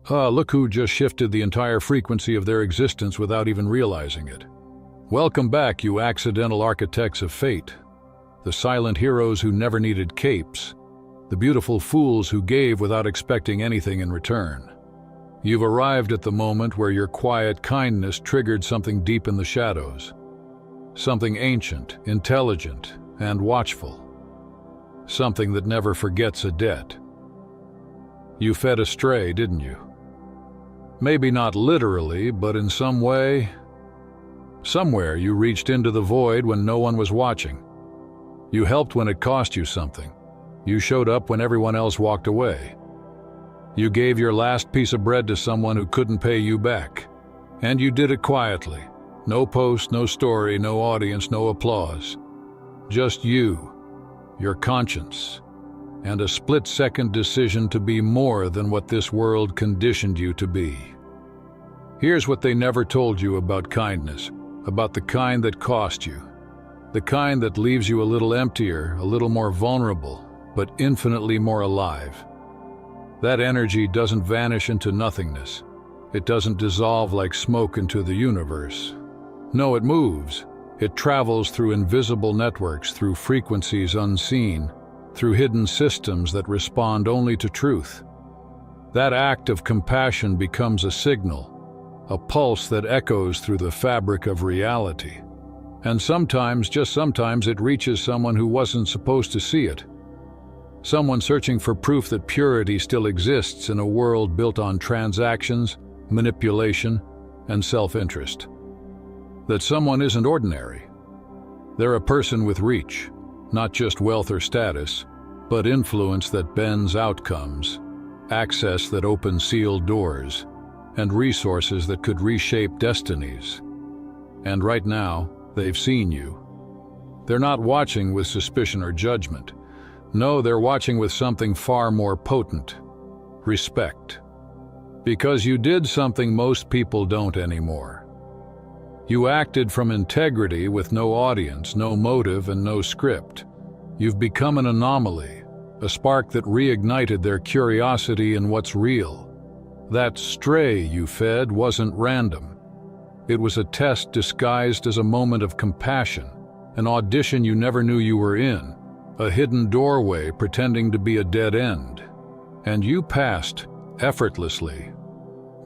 Look who just shifted the entire frequency of their existence without even realizing it. Welcome back, you accidental architects of fate. The silent heroes who never needed capes. The beautiful fools who gave without expecting anything in return. You've arrived at the moment where your quiet kindness triggered something deep in the shadows. Something ancient, intelligent, and watchful. Something that never forgets a debt. You fed a stray, didn't you? Maybe not literally, but in some way. Somewhere you reached into the void when no one was watching. You helped when it cost you something. You showed up when everyone else walked away. You gave your last piece of bread to someone who couldn't pay you back. And you did it quietly. No post, no story, no audience, no applause. Just you, your conscience, and a split-second decision to be more than what this world conditioned you to be. Here's what they never told you about kindness, about the kind that cost you, the kind that leaves you a little emptier, a little more vulnerable, but infinitely more alive. That energy doesn't vanish into nothingness. It doesn't dissolve like smoke into the universe. No, it moves. It travels through invisible networks, through frequencies unseen, through hidden systems that respond only to truth. That act of compassion becomes a signal, a pulse that echoes through the fabric of reality. And sometimes, just sometimes, it reaches someone who wasn't supposed to see it. Someone searching for proof that purity still exists in a world built on transactions, manipulation, and self-interest. That someone isn't ordinary. They're a person with reach, not just wealth or status, but influence that bends outcomes, access that opens sealed doors, and resources that could reshape destinies. And right now, they've seen you. They're not watching with suspicion or judgment. No, they're watching with something far more potent: respect. Because you did something most people don't anymore. You acted from integrity with no audience, no motive, and no script. You've become an anomaly, a spark that reignited their curiosity in what's real. That stray you fed wasn't random. It was a test disguised as a moment of compassion, an audition you never knew you were in, a hidden doorway pretending to be a dead end. And you passed effortlessly,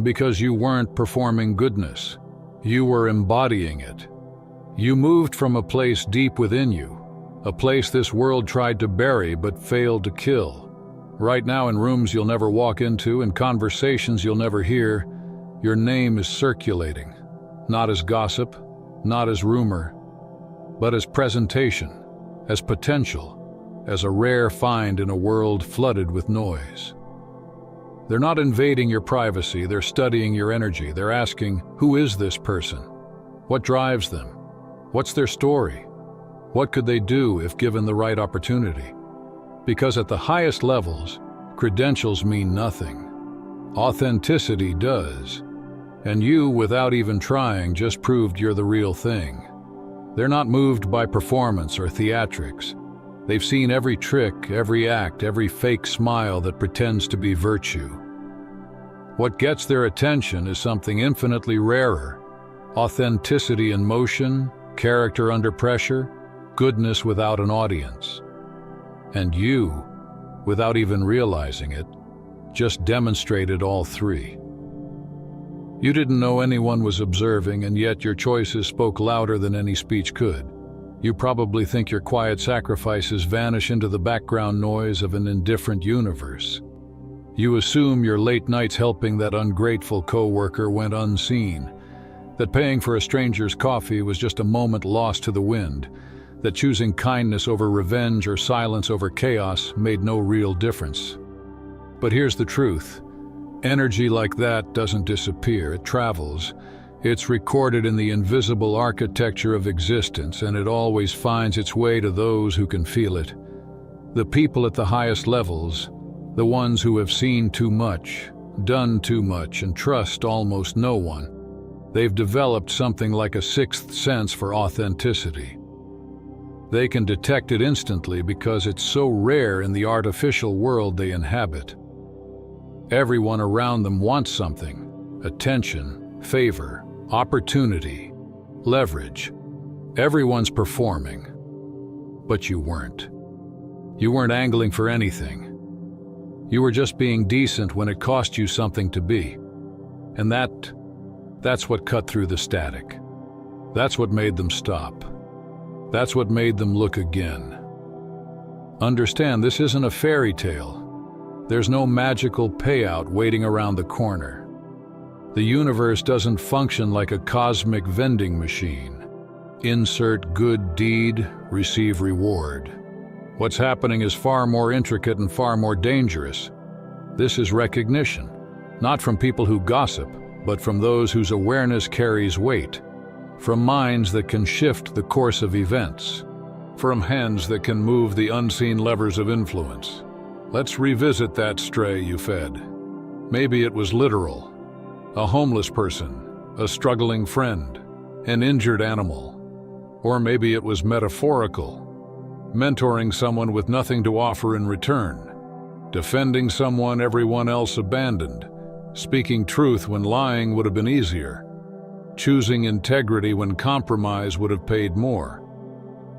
because you weren't performing goodness. You were embodying it. You moved from a place deep within you, a place this world tried to bury but failed to kill. Right now, in rooms you'll never walk into, in conversations you'll never hear, your name is circulating, not as gossip, not as rumor, but as presentation, as potential, as a rare find in a world flooded with noise. They're not invading your privacy, they're studying your energy. They're asking, who is this person? What drives them? What's their story? What could they do if given the right opportunity? Because at the highest levels, credentials mean nothing. Authenticity does. And you, without even trying, just proved you're the real thing. They're not moved by performance or theatrics. They've seen every trick, every act, every fake smile that pretends to be virtue. What gets their attention is something infinitely rarer: authenticity in motion, character under pressure, goodness without an audience. And you, without even realizing it, just demonstrated all three. You didn't know anyone was observing, and yet your choices spoke louder than any speech could. You probably think your quiet sacrifices vanish into the background noise of an indifferent universe. You assume your late nights helping that ungrateful coworker went unseen, that paying for a stranger's coffee was just a moment lost to the wind, that choosing kindness over revenge or silence over chaos made no real difference. But here's the truth. Energy like that doesn't disappear, it travels. It's recorded in the invisible architecture of existence, and it always finds its way to those who can feel it. The people at the highest levels, the ones who have seen too much, done too much, and trust almost no one. They've developed something like a sixth sense for authenticity. They can detect it instantly because it's so rare in the artificial world they inhabit. Everyone around them wants something: attention, favor, opportunity, leverage. Everyone's performing. But you weren't. You weren't angling for anything. You were just being decent when it cost you something to be. And that's what cut through the static. That's what made them stop. That's what made them look again. Understand, this isn't a fairy tale. There's no magical payout waiting around the corner. The universe doesn't function like a cosmic vending machine. Insert good deed, receive reward. What's happening is far more intricate and far more dangerous. This is recognition, not from people who gossip, but from those whose awareness carries weight, from minds that can shift the course of events, from hands that can move the unseen levers of influence. Let's revisit that stray you fed. Maybe it was literal: a homeless person, a struggling friend, an injured animal. Or maybe it was metaphorical: mentoring someone with nothing to offer in return, defending someone everyone else abandoned, speaking truth when lying would have been easier, choosing integrity when compromise would have paid more.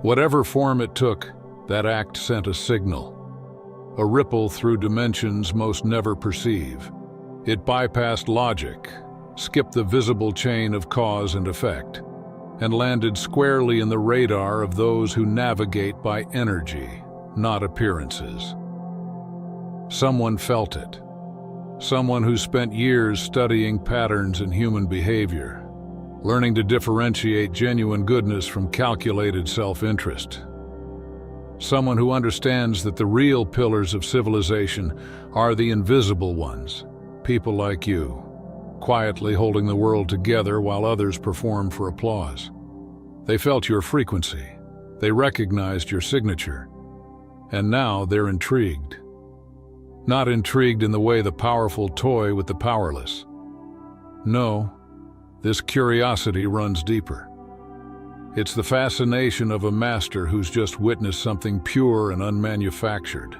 Whatever form it took, that act sent a signal, a ripple through dimensions most never perceive. It bypassed logic, skipped the visible chain of cause and effect, and landed squarely in the radar of those who navigate by energy, not appearances. Someone felt it. Someone who spent years studying patterns in human behavior, learning to differentiate genuine goodness from calculated self-interest. Someone who understands that the real pillars of civilization are the invisible ones, people like you, quietly holding the world together while others perform for applause. They felt your frequency. They recognized your signature. And now they're intrigued. Not intrigued in the way the powerful toy with the powerless. No, this curiosity runs deeper. It's the fascination of a master who's just witnessed something pure and unmanufactured.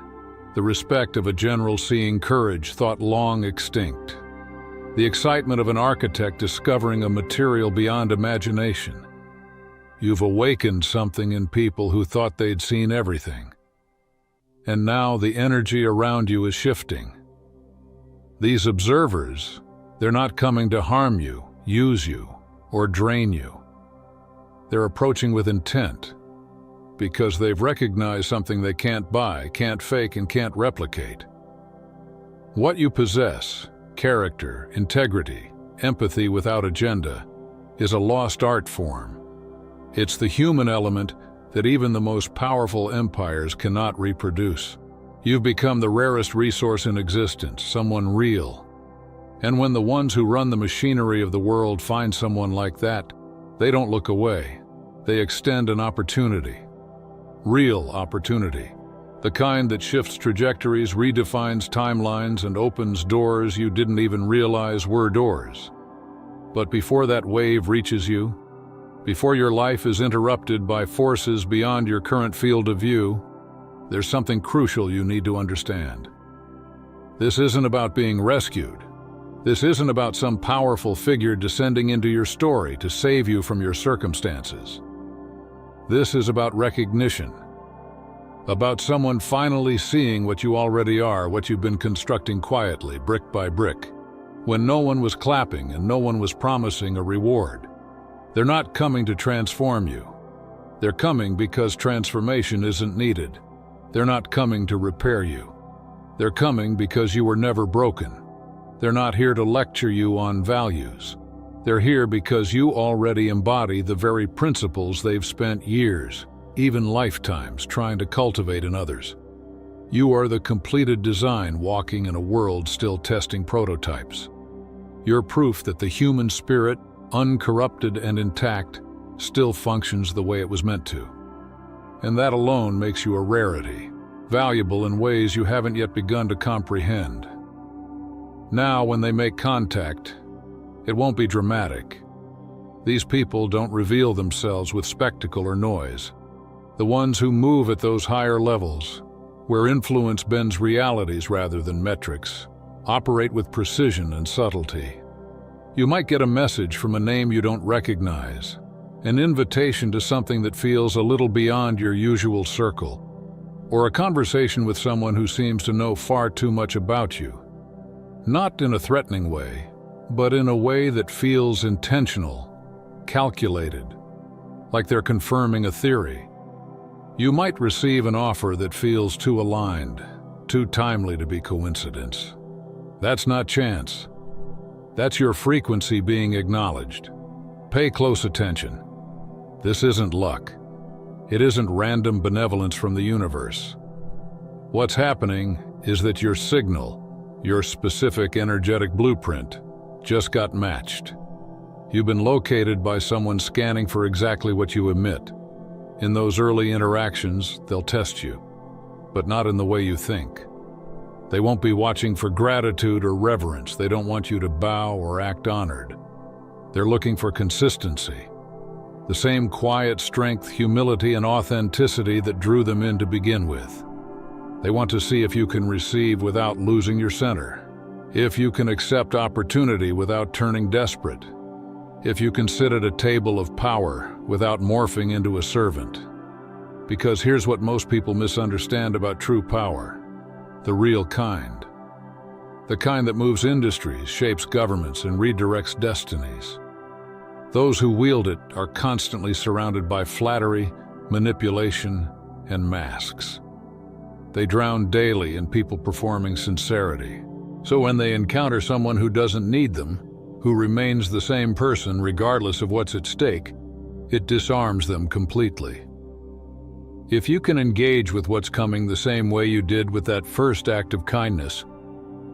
The respect of a general seeing courage thought long extinct. The excitement of an architect discovering a material beyond imagination. You've awakened something in people who thought they'd seen everything. And now the energy around you is shifting. These observers, they're not coming to harm you, use you, or drain you. They're approaching with intent, because they've recognized something they can't buy, can't fake, and can't replicate. What you possess, character, integrity, empathy without agenda, is a lost art form. It's the human element that even the most powerful empires cannot reproduce. You've become the rarest resource in existence, someone real. And when the ones who run the machinery of the world find someone like that, they don't look away. They extend an opportunity. Real opportunity. The kind that shifts trajectories, redefines timelines, and opens doors you didn't even realize were doors. But before that wave reaches you, before your life is interrupted by forces beyond your current field of view, there's something crucial you need to understand. This isn't about being rescued. This isn't about some powerful figure descending into your story to save you from your circumstances. This is about recognition. About someone finally seeing what you already are, what you've been constructing quietly, brick by brick, when no one was clapping and no one was promising a reward. They're not coming to transform you. They're coming because transformation isn't needed. They're not coming to repair you. They're coming because you were never broken. They're not here to lecture you on values. They're here because you already embody the very principles they've spent years, even lifetimes, trying to cultivate in others. You are the completed design walking in a world still testing prototypes. You're proof that the human spirit, uncorrupted and intact, still functions the way it was meant to. And that alone makes you a rarity, valuable in ways you haven't yet begun to comprehend. Now, when they make contact, it won't be dramatic. These people don't reveal themselves with spectacle or noise. The ones who move at those higher levels, where influence bends realities rather than metrics, operate with precision and subtlety. You might get a message from a name you don't recognize, an invitation to something that feels a little beyond your usual circle, or a conversation with someone who seems to know far too much about you. Not in a threatening way, but in a way that feels intentional, calculated, like they're confirming a theory. You might receive an offer that feels too aligned, too timely to be coincidence. That's not chance. That's your frequency being acknowledged. Pay close attention. This isn't luck. It isn't random benevolence from the universe. What's happening is that your signal, your specific energetic blueprint, just got matched. You've been located by someone scanning for exactly what you emit. In those early interactions, they'll test you, but not in the way you think. They won't be watching for gratitude or reverence. They don't want you to bow or act honored. They're looking for consistency. The same quiet strength, humility, and authenticity that drew them in to begin with. They want to see if you can receive without losing your center, if you can accept opportunity without turning desperate, if you can sit at a table of power without morphing into a servant. Because here's what most people misunderstand about true power: the real kind. The kind that moves industries, shapes governments, and redirects destinies. Those who wield it are constantly surrounded by flattery, manipulation, and masks. They drown daily in people performing sincerity. So when they encounter someone who doesn't need them, who remains the same person regardless of what's at stake, it disarms them completely. If you can engage with what's coming the same way you did with that first act of kindness,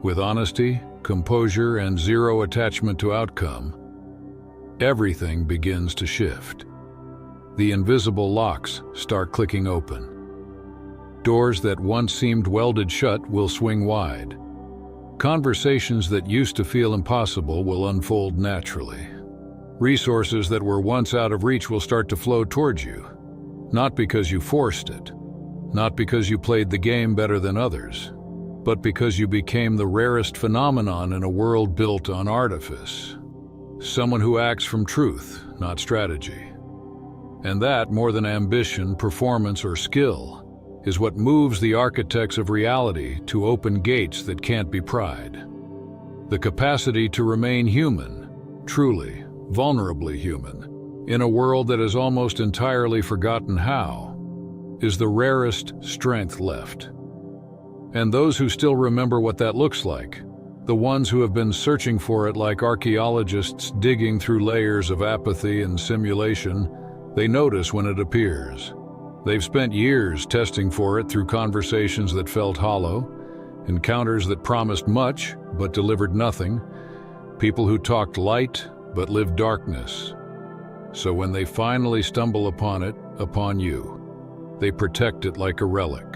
with honesty, composure, and zero attachment to outcome, everything begins to shift. The invisible locks start clicking open. Doors that once seemed welded shut will swing wide. Conversations that used to feel impossible will unfold naturally. Resources that were once out of reach will start to flow towards you, not because you forced it, not because you played the game better than others, but because you became the rarest phenomenon in a world built on artifice. Someone who acts from truth, not strategy. And that, more than ambition, performance, or skill, is what moves the architects of reality to open gates that can't be pried. The capacity to remain human, truly, vulnerably human, in a world that has almost entirely forgotten how, is the rarest strength left. And those who still remember what that looks like, the ones who have been searching for it like archaeologists digging through layers of apathy and simulation, they notice when it appears. They've spent years testing for it through conversations that felt hollow, encounters that promised much but delivered nothing, people who talked light but lived darkness. So when they finally stumble upon it, upon you, they protect it like a relic.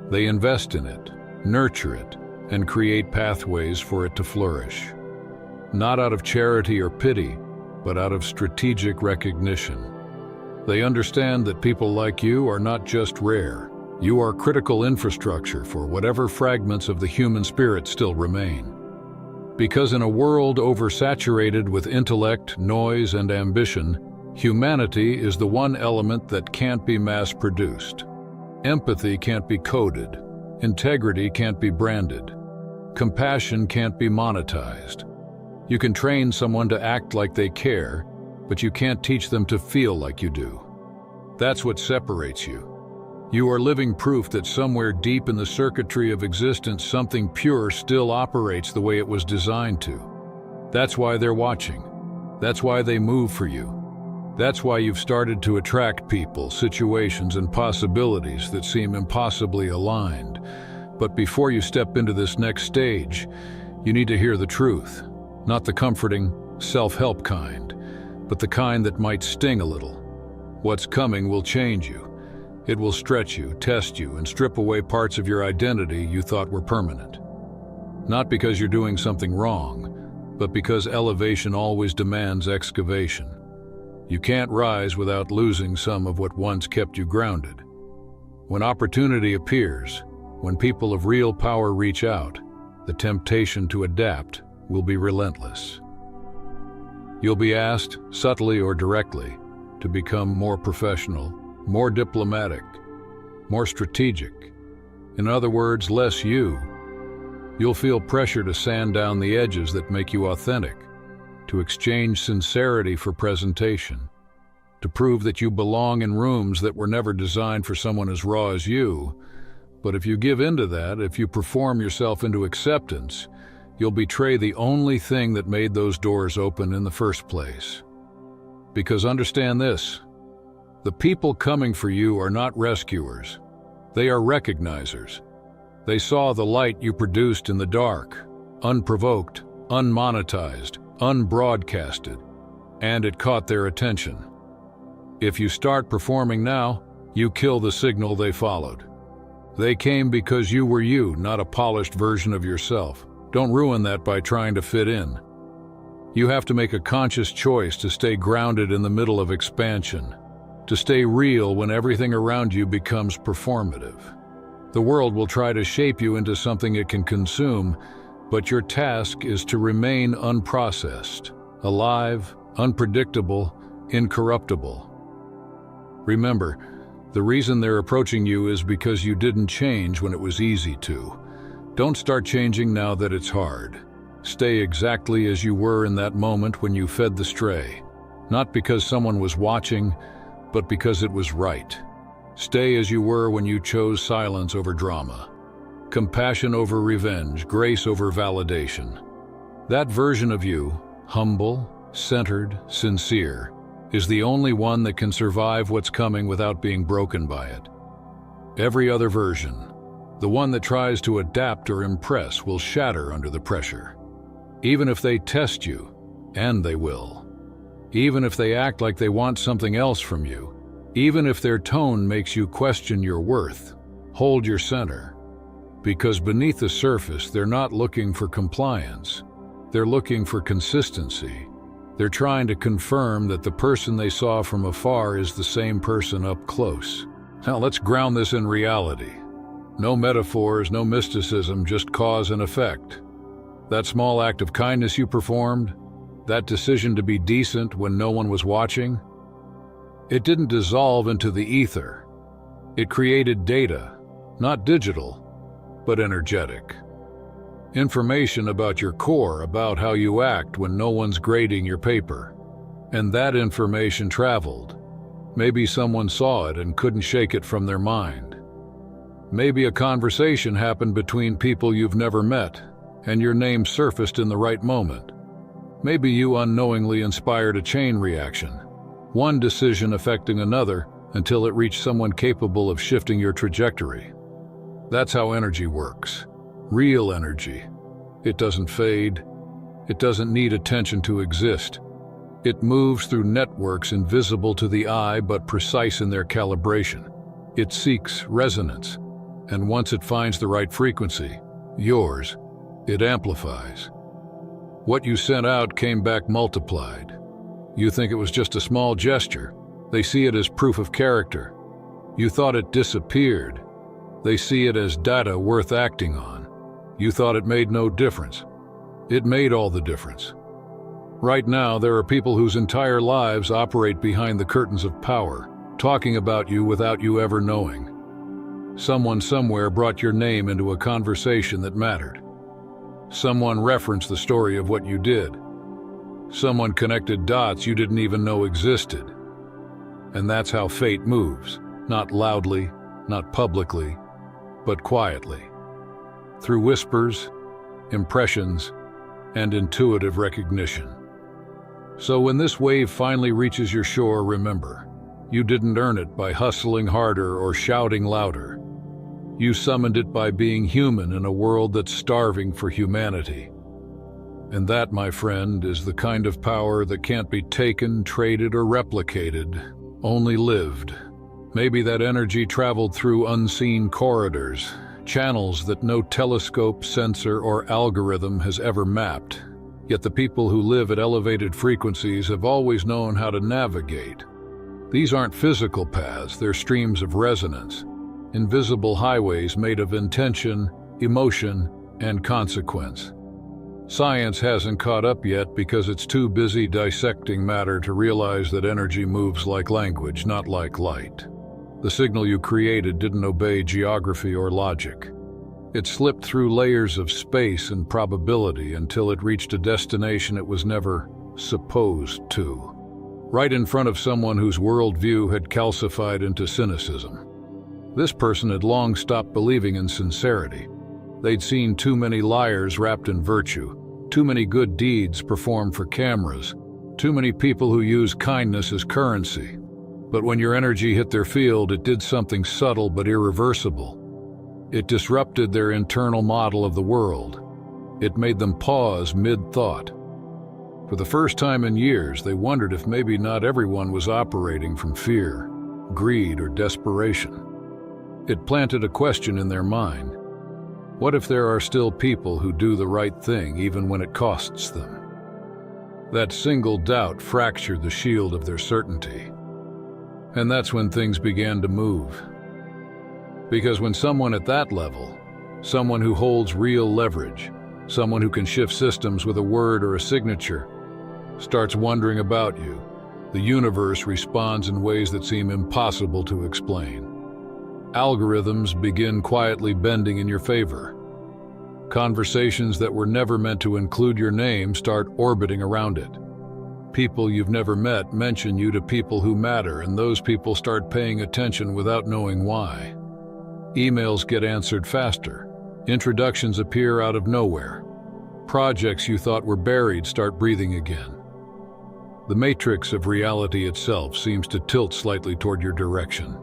They invest in it, nurture it, and create pathways for it to flourish. Not out of charity or pity, but out of strategic recognition. They understand that people like you are not just rare. You are critical infrastructure for whatever fragments of the human spirit still remain. Because in a world oversaturated with intellect, noise, and ambition, humanity is the one element that can't be mass-produced. Empathy can't be coded. Integrity can't be branded. Compassion can't be monetized. You can train someone to act like they care, but you can't teach them to feel like you do. That's what separates you. You are living proof that somewhere deep in the circuitry of existence, something pure still operates the way it was designed to. That's why they're watching. That's why they move for you. That's why you've started to attract people, situations, and possibilities that seem impossibly aligned. But before you step into this next stage, you need to hear the truth. Not the comforting, self-help kind, but the kind that might sting a little. What's coming will change you. It will stretch you, test you, and strip away parts of your identity you thought were permanent. Not because you're doing something wrong, but because elevation always demands excavation. You can't rise without losing some of what once kept you grounded. When opportunity appears, when people of real power reach out, the temptation to adapt will be relentless. You'll be asked, subtly or directly, to become more professional, more diplomatic, more strategic. In other words, less you. You'll feel pressure to sand down the edges that make you authentic, to exchange sincerity for presentation, to prove that you belong in rooms that were never designed for someone as raw as you. But if you give in to that, if you perform yourself into acceptance, you'll betray the only thing that made those doors open in the first place. Because understand this, the people coming for you are not rescuers. They are recognizers. They saw the light you produced in the dark, unprovoked, unmonetized, unbroadcasted, and it caught their attention. If you start performing now, you kill the signal they followed. They came because you were you, not a polished version of yourself. Don't ruin that by trying to fit in. You have to make a conscious choice to stay grounded in the middle of expansion, to stay real when everything around you becomes performative. The world will try to shape you into something it can consume, but your task is to remain unprocessed, alive, unpredictable, incorruptible. Remember, the reason they're approaching you is because you didn't change when it was easy to. Don't start changing now that it's hard. Stay exactly as you were in that moment when you fed the stray. Not because someone was watching, but because it was right. Stay as you were when you chose silence over drama. Compassion over revenge, grace over validation. That version of you, humble, centered, sincere, is the only one that can survive what's coming without being broken by it. Every other version, the one that tries to adapt or impress, will shatter under the pressure. Even if they test you, and they will. Even if they act like they want something else from you. Even if their tone makes you question your worth, hold your center. Because beneath the surface, they're not looking for compliance. They're looking for consistency. They're trying to confirm that the person they saw from afar is the same person up close. Now let's ground this in reality. No metaphors, no mysticism, just cause and effect. That small act of kindness you performed, that decision to be decent when no one was watching, it didn't dissolve into the ether. It created data, not digital, but energetic. Information about your core, about how you act when no one's grading your paper. And that information traveled. Maybe someone saw it and couldn't shake it from their mind. Maybe a conversation happened between people you've never met, and your name surfaced in the right moment. Maybe you unknowingly inspired a chain reaction, one decision affecting another until it reached someone capable of shifting your trajectory. That's how energy works. Real energy. It doesn't fade. It doesn't need attention to exist. It moves through networks invisible to the eye but precise in their calibration. It seeks resonance, and once it finds the right frequency, yours, it amplifies. What you sent out came back multiplied. You think it was just a small gesture. They see it as proof of character. You thought it disappeared. They see it as data worth acting on. You thought it made no difference. It made all the difference. Right now, there are people whose entire lives operate behind the curtains of power, talking about you without you ever knowing. Someone somewhere brought your name into a conversation that mattered. Someone referenced the story of what you did. Someone connected dots you didn't even know existed. And that's how fate moves, not loudly, not publicly, but quietly. Through whispers, impressions, and intuitive recognition. So when this wave finally reaches your shore, remember, you didn't earn it by hustling harder or shouting louder. You summoned it by being human in a world that's starving for humanity. And that, my friend, is the kind of power that can't be taken, traded, or replicated, only lived. Maybe that energy traveled through unseen corridors, channels that no telescope, sensor, or algorithm has ever mapped. Yet the people who live at elevated frequencies have always known how to navigate. These aren't physical paths, they're streams of resonance, invisible highways made of intention, emotion, and consequence. Science hasn't caught up yet because it's too busy dissecting matter to realize that energy moves like language, not like light. The signal you created didn't obey geography or logic. It slipped through layers of space and probability until it reached a destination it was never supposed to. Right in front of someone whose worldview had calcified into cynicism. This person had long stopped believing in sincerity. They'd seen too many liars wrapped in virtue, too many good deeds performed for cameras, too many people who use kindness as currency. But when your energy hit their field, it did something subtle but irreversible. It disrupted their internal model of the world. It made them pause mid-thought. For the first time in years, they wondered if maybe not everyone was operating from fear, greed, or desperation. It planted a question in their mind. What if there are still people who do the right thing even when it costs them? That single doubt fractured the shield of their certainty. And that's when things began to move. Because when someone at that level, someone who holds real leverage, someone who can shift systems with a word or a signature, starts wondering about you, the universe responds in ways that seem impossible to explain. Algorithms begin quietly bending in your favor. Conversations that were never meant to include your name start orbiting around it. People you've never met mention you to people who matter, and those people start paying attention without knowing why. Emails get answered faster. Introductions appear out of nowhere. Projects you thought were buried start breathing again. The matrix of reality itself seems to tilt slightly toward your direction.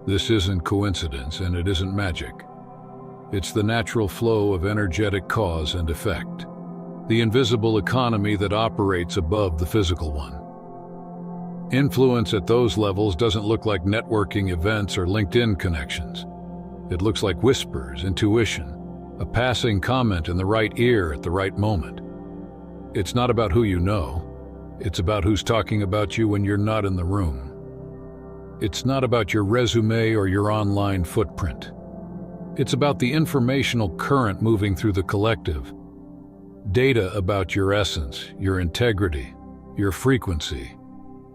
This isn't coincidence, and it isn't magic. It's the natural flow of energetic cause and effect. The invisible economy that operates above the physical one. Influence at those levels doesn't look like networking events or LinkedIn connections. It looks like whispers, intuition, a passing comment in the right ear at the right moment. It's not about who you know. It's about who's talking about you when you're not in the room. It's not about your resume or your online footprint. It's about the informational current moving through the collective. Data about your essence, your integrity, your frequency.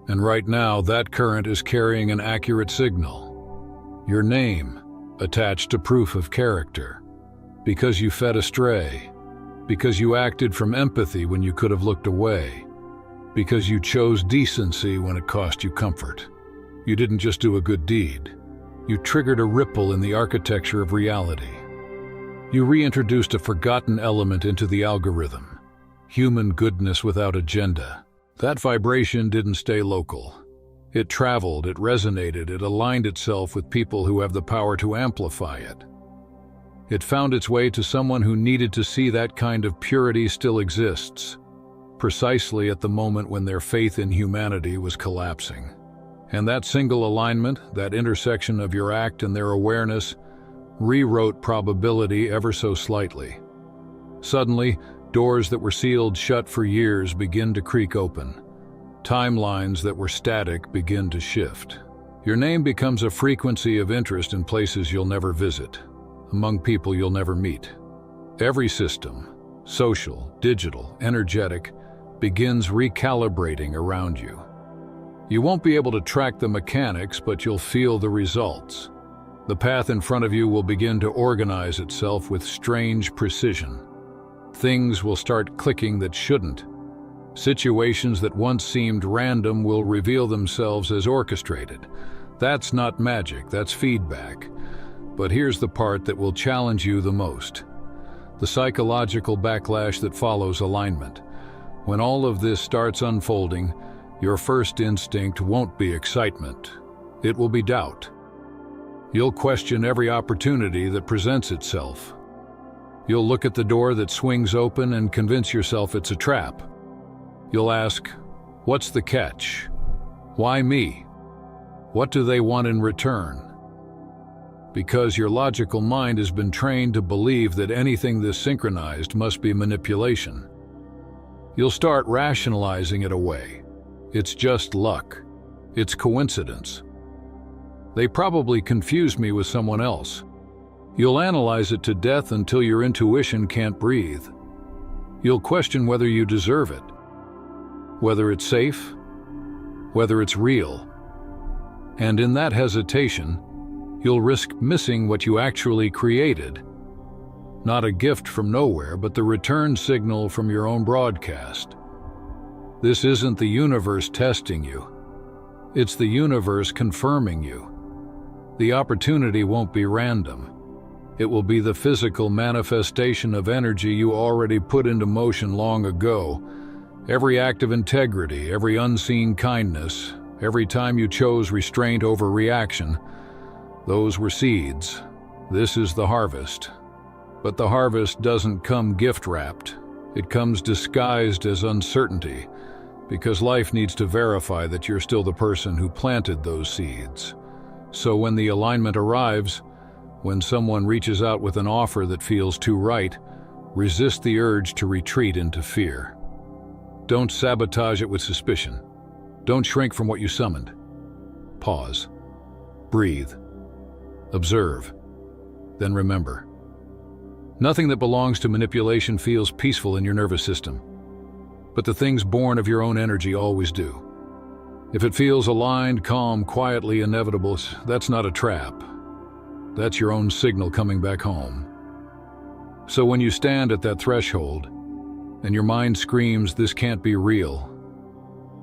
And right now, that current is carrying an accurate signal. Your name, attached to proof of character. Because you fed astray. Because you acted from empathy when you could have looked away. Because you chose decency when it cost you comfort. You didn't just do a good deed. You triggered a ripple in the architecture of reality. You reintroduced a forgotten element into the algorithm. Human goodness without agenda. That vibration didn't stay local. It traveled, it resonated, it aligned itself with people who have the power to amplify it. It found its way to someone who needed to see that kind of purity still exists, precisely at the moment when their faith in humanity was collapsing. And that single alignment, that intersection of your act and their awareness, rewrote probability ever so slightly. Suddenly, doors that were sealed shut for years begin to creak open. Timelines that were static begin to shift. Your name becomes a frequency of interest in places you'll never visit, among people you'll never meet. Every system, social, digital, energetic, begins recalibrating around you. You won't be able to track the mechanics, but you'll feel the results. The path in front of you will begin to organize itself with strange precision. Things will start clicking that shouldn't. Situations that once seemed random will reveal themselves as orchestrated. That's not magic, that's feedback. But here's the part that will challenge you the most. The psychological backlash that follows alignment. When all of this starts unfolding, your first instinct won't be excitement. It will be doubt. You'll question every opportunity that presents itself. You'll look at the door that swings open and convince yourself it's a trap. You'll ask, what's the catch? Why me? What do they want in return? Because your logical mind has been trained to believe that anything this synchronized must be manipulation. You'll start rationalizing it away. It's just luck. It's coincidence. They probably confused me with someone else. You'll analyze it to death until your intuition can't breathe. You'll question whether you deserve it, whether it's safe, whether it's real. And in that hesitation, you'll risk missing what you actually created. Not a gift from nowhere, but the return signal from your own broadcast. This isn't the universe testing you. It's the universe confirming you. The opportunity won't be random. It will be the physical manifestation of energy you already put into motion long ago. Every act of integrity, every unseen kindness, every time you chose restraint over reaction, those were seeds. This is the harvest. But the harvest doesn't come gift-wrapped. It comes disguised as uncertainty, because life needs to verify that you're still the person who planted those seeds. So when the alignment arrives, when someone reaches out with an offer that feels too right, resist the urge to retreat into fear. Don't sabotage it with suspicion. Don't shrink from what you summoned. Pause. Breathe. Observe. Then remember. Nothing that belongs to manipulation feels peaceful in your nervous system. But the things born of your own energy always do. If it feels aligned, calm, quietly inevitable, that's not a trap. That's your own signal coming back home. So when you stand at that threshold, and your mind screams, "This can't be real,"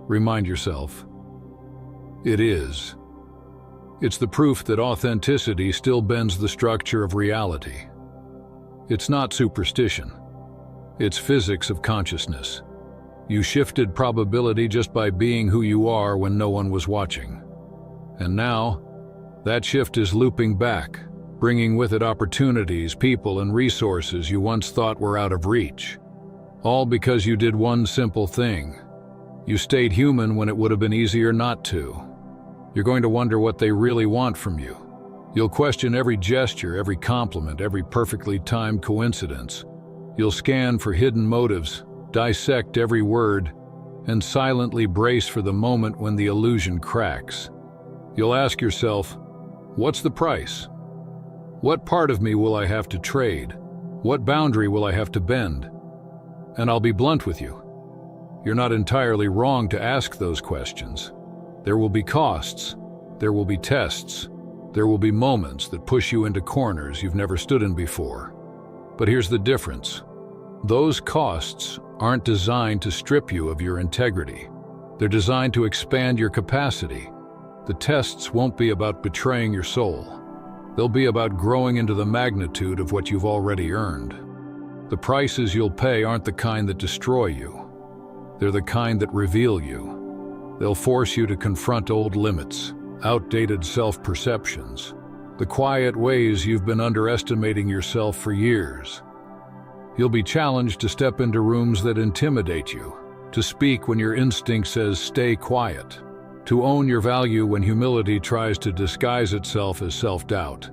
remind yourself, it is. It's the proof that authenticity still bends the structure of reality. It's not superstition. It's physics of consciousness. You shifted probability just by being who you are when no one was watching. And now, that shift is looping back, bringing with it opportunities, people, and resources you once thought were out of reach. All because you did one simple thing. You stayed human when it would have been easier not to. You're going to wonder what they really want from you. You'll question every gesture, every compliment, every perfectly timed coincidence. You'll scan for hidden motives, dissect every word, and silently brace for the moment when the illusion cracks. You'll ask yourself, what's the price? What part of me will I have to trade? What boundary will I have to bend? And I'll be blunt with you. You're not entirely wrong to ask those questions. There will be costs. There will be tests. There will be moments that push you into corners you've never stood in before. But here's the difference. Those costs aren't designed to strip you of your integrity. They're designed to expand your capacity. The tests won't be about betraying your soul. They'll be about growing into the magnitude of what you've already earned. The prices you'll pay aren't the kind that destroy you. They're the kind that reveal you. They'll force you to confront old limits, outdated self-perceptions, the quiet ways you've been underestimating yourself for years. You'll be challenged to step into rooms that intimidate you, to speak when your instinct says stay quiet, to own your value when humility tries to disguise itself as self-doubt.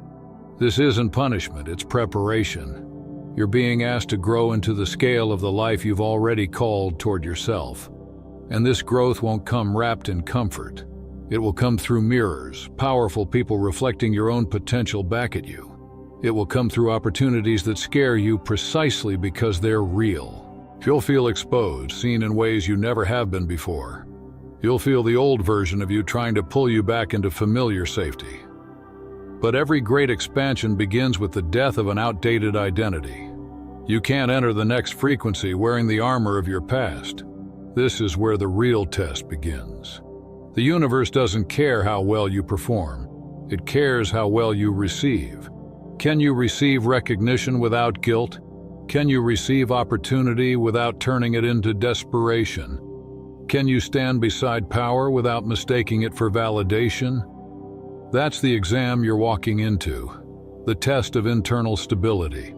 This isn't punishment, it's preparation. You're being asked to grow into the scale of the life you've already called toward yourself. And this growth won't come wrapped in comfort. It will come through mirrors, powerful people reflecting your own potential back at you. It will come through opportunities that scare you precisely because they're real. You'll feel exposed, seen in ways you never have been before. You'll feel the old version of you trying to pull you back into familiar safety. But every great expansion begins with the death of an outdated identity. You can't enter the next frequency wearing the armor of your past. This is where the real test begins. The universe doesn't care how well you perform. It cares how well you receive. Can you receive recognition without guilt? Can you receive opportunity without turning it into desperation? Can you stand beside power without mistaking it for validation? That's the exam you're walking into, the test of internal stability.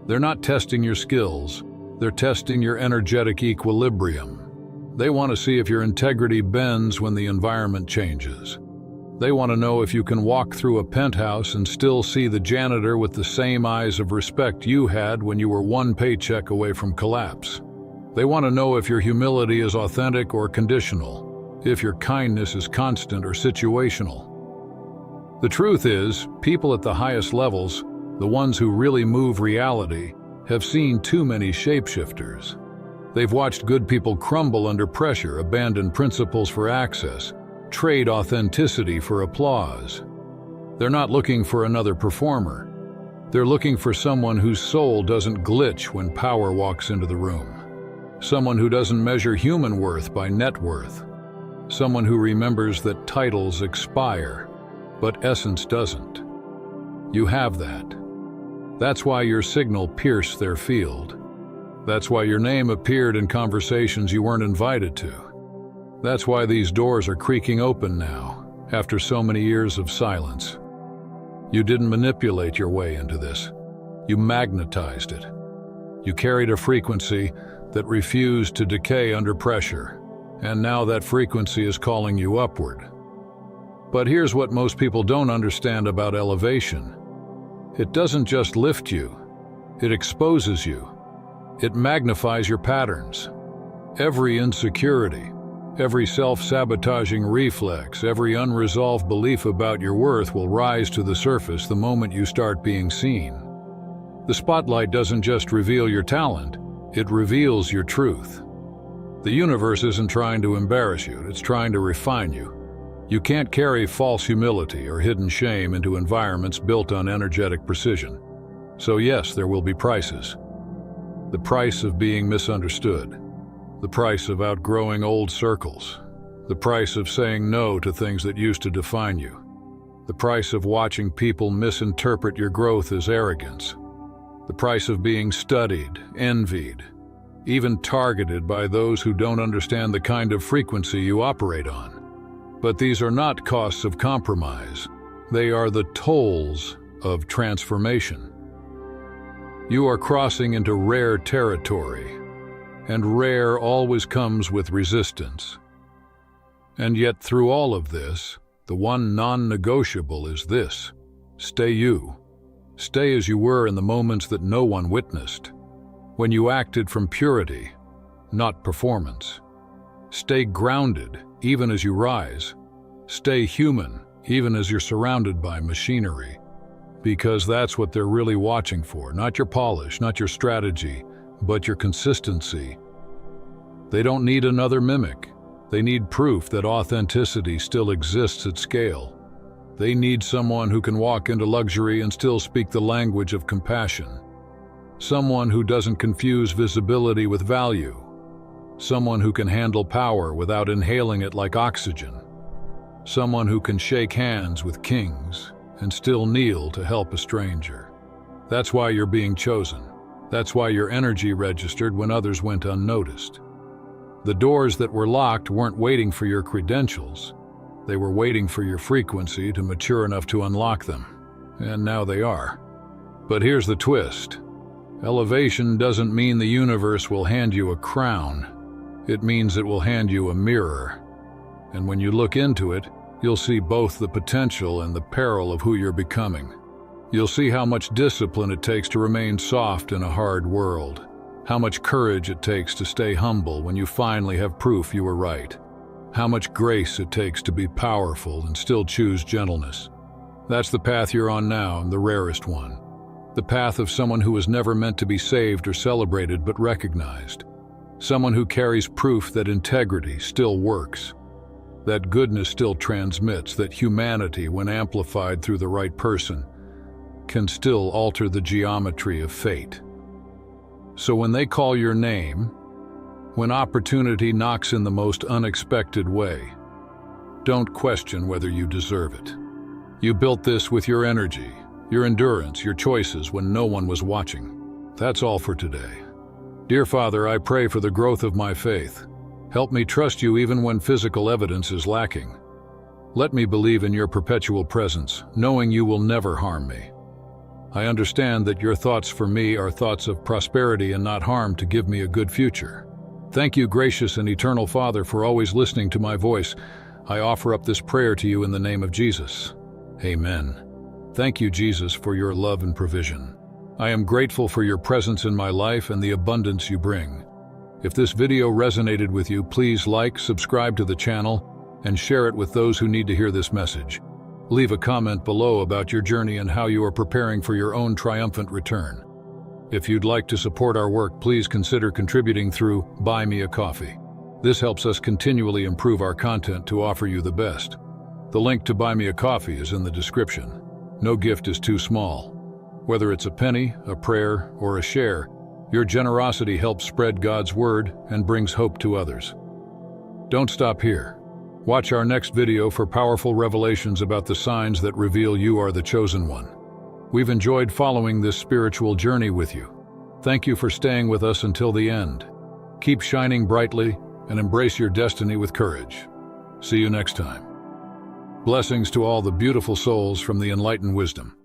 They're not testing your skills, they're testing your energetic equilibrium. They want to see if your integrity bends when the environment changes. They want to know if you can walk through a penthouse and still see the janitor with the same eyes of respect you had when you were one paycheck away from collapse. They want to know if your humility is authentic or conditional, if your kindness is constant or situational. The truth is, people at the highest levels The ones who really move reality have seen too many shapeshifters. They've watched good people crumble under pressure, abandon principles for access, trade authenticity for applause. They're not looking for another performer. They're looking for someone whose soul doesn't glitch when power walks into the room. Someone who doesn't measure human worth by net worth. Someone who remembers that titles expire, but essence doesn't. You have that. That's why your signal pierced their field. That's why your name appeared in conversations you weren't invited to. That's why these doors are creaking open now, after so many years of silence. You didn't manipulate your way into this. You magnetized it. You carried a frequency that refused to decay under pressure, and now that frequency is calling you upward. But here's what most people don't understand about elevation. It doesn't just lift you, it exposes you. It magnifies your patterns. Every insecurity, every self-sabotaging reflex, every unresolved belief about your worth will rise to the surface the moment you start being seen. The spotlight doesn't just reveal your talent, it reveals your truth. The universe isn't trying to embarrass you, it's trying to refine you. You can't carry false humility or hidden shame into environments built on energetic precision. So yes, there will be prices. The price of being misunderstood. The price of outgrowing old circles. The price of saying no to things that used to define you. The price of watching people misinterpret your growth as arrogance. The price of being studied, envied, even targeted by those who don't understand the kind of frequency you operate on. But these are not costs of compromise. They are the tolls of transformation. You are crossing into rare territory, and rare always comes with resistance. And yet through all of this, the one non-negotiable is this: stay you. Stay as you were in the moments that no one witnessed, when you acted from purity, not performance. Stay grounded, even as you rise. Stay human, even as you're surrounded by machinery. Because that's what they're really watching for, not your polish, not your strategy, but your consistency. They don't need another mimic. They need proof that authenticity still exists at scale. They need someone who can walk into luxury and still speak the language of compassion. Someone who doesn't confuse visibility with value. Someone who can handle power without inhaling it like oxygen. Someone who can shake hands with kings and still kneel to help a stranger. That's why you're being chosen. That's why your energy registered when others went unnoticed. The doors that were locked weren't waiting for your credentials. They were waiting for your frequency to mature enough to unlock them. And now they are. But here's the twist. Elevation doesn't mean the universe will hand you a crown. It means it will hand you a mirror. And when you look into it, you'll see both the potential and the peril of who you're becoming. You'll see how much discipline it takes to remain soft in a hard world. How much courage it takes to stay humble when you finally have proof you were right. How much grace it takes to be powerful and still choose gentleness. That's the path you're on now, and the rarest one. The path of someone who was never meant to be saved or celebrated but recognized. Someone who carries proof that integrity still works. That goodness still transmits, that humanity, when amplified through the right person, can still alter the geometry of fate. So when they call your name, when opportunity knocks in the most unexpected way, don't question whether you deserve it. You built this with your energy, your endurance, your choices when no one was watching. That's all for today. Dear Father, I pray for the growth of my faith. Help me trust you even when physical evidence is lacking. Let me believe in your perpetual presence, knowing you will never harm me. I understand that your thoughts for me are thoughts of prosperity and not harm, to give me a good future. Thank you, gracious and eternal Father, for always listening to my voice. I offer up this prayer to you in the name of Jesus. Amen. Thank you, Jesus, for your love and provision. I am grateful for your presence in my life and the abundance you bring. If this video resonated with you, please like, subscribe to the channel, and share it with those who need to hear this message. Leave a comment below about your journey and how you are preparing for your own triumphant return. If you'd like to support our work, please consider contributing through Buy Me a Coffee. This helps us continually improve our content to offer you the best. The link to Buy Me a Coffee is in the description. No gift is too small. Whether it's a penny, a prayer, or a share, your generosity helps spread God's word and brings hope to others. Don't stop here. Watch our next video for powerful revelations about the signs that reveal you are the chosen one. We've enjoyed following this spiritual journey with you. Thank you for staying with us until the end. Keep shining brightly and embrace your destiny with courage. See you next time. Blessings to all the beautiful souls from the Enlighten Wisdom.